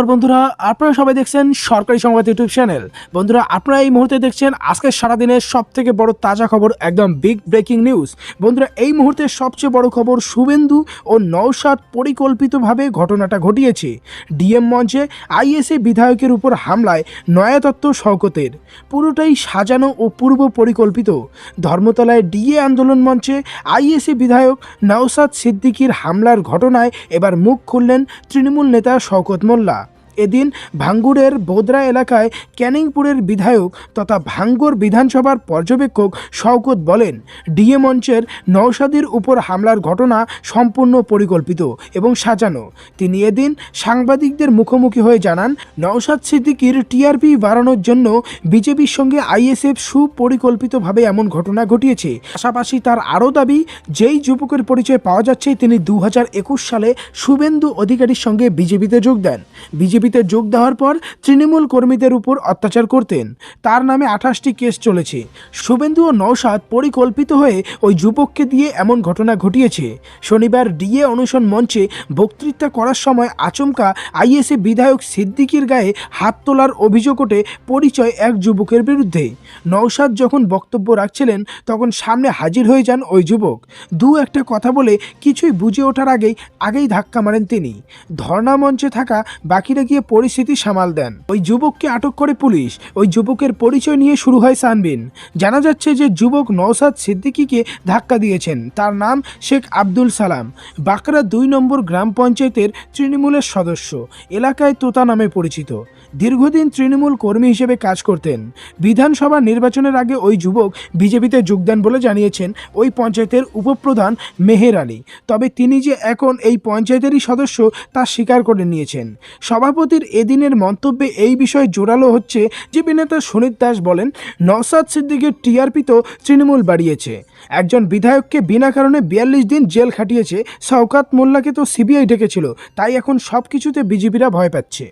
বন্ধুরা, আপনারা সবাই দেখছেন সরকারি সংবাদ ইউটিউব চ্যানেল। বন্ধুরা, আপনারা এই মুহূর্তে দেখছেন আজকের সারাদিনের সব থেকে বড় তাজা খবর, একদম বিগ ব্রেকিং নিউজ। বন্ধুরা, এই মুহূর্তে সবচেয়ে বড় খবর, শুভেন্দু ও নওশাদ পরিকল্পিতভাবে ঘটনাটা ঘটিয়েছে। ডিএম মঞ্চে আইএসএ বিধায়কের উপর হামলায় নয়াতত্ত্ব শওকতের, পুরোটাই সাজানো ও পূর্ব পরিকল্পিত। ধর্মতলায় ডিএ আন্দোলন মঞ্চে আইএসএ বিধায়ক নওশাদ সিদ্দিকীর হামলার ঘটনায় এবার মুখ খুললেন তৃণমূল নেতা শওকত মোল্লা। এদিন ভাঙ্গুরের বোদরা এলাকায় ক্যানিংপুরের বিধায়ক তথা ভাঙ্গুর বিধানসভার পর্যবেক্ষক শওকত বলেন, ডিএ মঞ্চের নওশাদের উপর হামলার ঘটনা সম্পূর্ণ পরিকল্পিত এবং সাজানো। তিনি এদিন সাংবাদিকদের মুখোমুখি হয়ে জানান, নওশাদ সিদ্দিকীর টিআরপি বাড়ানোর জন্য বিজেপির সঙ্গে আইএসএফ সুপরিকল্পিতভাবে এমন ঘটনা ঘটিয়েছে। পাশাপাশি তার আরও দাবি, যেই যুবকের পরিচয় পাওয়া যাচ্ছে তিনি 2021 সালে শুভেন্দু অধিকারীর সঙ্গে বিজেপিতে যোগ দেন। বিজেপিতে যোগ দেওয়ার পর তৃণমূল কর্মীদের উপর অত্যাচার করতেন। তার নামে 28টি কেস চলেছে। শুভেন্দু ও নওশাদ পরিকল্পিত হয়ে ওই যুবককে দিয়ে এমন ঘটনা ঘটিয়েছে। শনিবার ডিএ অনশন মঞ্চে বক্তৃতা করার সময় আচমকা আইএসএ বিধায়ক সিদ্দিকীর গায়ে হাত তোলার অভিযোগ ওঠে পরিচয় এক যুবকের বিরুদ্ধে। নওশাদ যখন বক্তব্য রাখছিলেন তখন সামনে হাজির হয়ে যান ওই যুবক। একটা কথা বলে কিছুই বুঝে ওঠার আগেই ধাক্কা মারেন তিনি। ধর্ণা মঞ্চে থাকা বাকিরা গিয়ে পরিস্থিতি সামাল দেন। ওই যুবককে আটক করে পুলিশ। ওই যুবকের পরিচয় নিয়ে শুরু হয় ছানবিন। জানা যাচ্ছে যে যুবক নওশাদ সিদ্দিকীকে ধাক্কা দিয়েছেন। তার নাম শেখ আব্দুল সালাম, বাঁকড়া 2 নম্বর গ্রাম পঞ্চায়েতের তৃণমূলের সদস্য, এলাকায় তোতা নামে পরিচিত। দীর্ঘদিন তৃণমূল কর্মী হিসেবে কাজ করতেন। বিধানসভা নির্বাচনের আগে ওই যুবক বিজেপিতে যোগ দেন বলে জানিয়েছেন ওই পঞ্চায়েতের উপপ্রধান মেহের আলী। তবে তিনি যে এখন এই পঞ্চায়েতেরই সদস্য তা স্বীকার করে নিয়েছেন। সভাপতির এদিনের মন্তব্যে এই বিষয়ে জোরালো হচ্ছে। জেপি নেতা সুনীত দাস বলেন, নওশাদ সিদ্দিকের টিআরপি তো তৃণমূল বাড়িয়েছে। একজন বিধায়ককে বিনা কারণে 42 দিন জেল খাটিয়েছে। শওকত মোল্লাকে তো সিবিআই ডেকেছিল। তাই এখন সব কিছুতে বিজেপিরা ভয় পাচ্ছে।